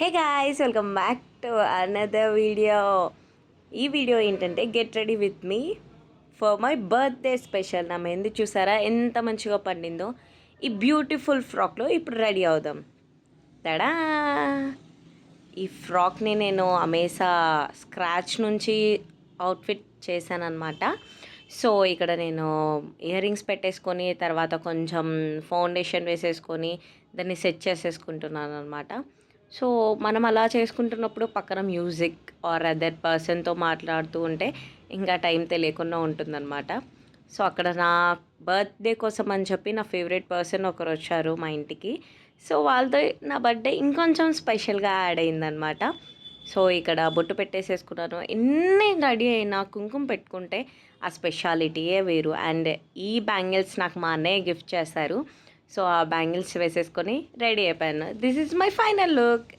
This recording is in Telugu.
Hey guys, welcome back to another video. ఈ వీడియో ఏంటంటే get ready with me for my birthday special. నా మెహందీ చూసారా ఎంత మంచిగా పండిందో. ఈ బ్యూటిఫుల్ ఫ్రాక్లో ఇప్పుడు రెడీ అవుదాం. తడా! ఈ ఫ్రాక్ని నేను అమేసా స్క్రాచ్ నుంచి అవుట్ఫిట్ చేశానన్నమాట. సో ఇక్కడ నేను ఇయర్ రింగ్స్ పెట్టేసుకొని తర్వాత కొంచెం ఫౌండేషన్ వేసేసుకొని దాన్ని సెట్ చేసేసుకుంటున్నాను అనమాట. సో మనం అలా చేసుకుంటున్నప్పుడు పక్కన మ్యూజిక్ ఆర్ అదర్ పర్సన్తో మాట్లాడుతూ ఉంటే ఇంకా టైం తెలియకుండా ఉంటుందన్నమాట. సో అక్కడ నా బర్త్డే కోసం అని చెప్పి నా ఫేవరెట్ పర్సన్ ఒకరు వచ్చారు మా ఇంటికి. సో వాళ్ళతో నా బర్త్డే ఇంకొంచెం స్పెషల్గా యాడ్ అయిందనమాట. సో ఇక్కడ బొట్టు పెట్టేసేసుకున్నాను. ఎన్ని రెడీ అయినా కుంకుమ పెట్టుకుంటే ఆ స్పెషాలిటీయే వేరు. అండ్ ఈ బ్యాంగిల్స్ నాకు మా అన్నయ్య గిఫ్ట్ చేశారు. సో ఆ బ్యాంగిల్స్ వేసేసుకొని రెడీ అయిపోయాను. This is my final look.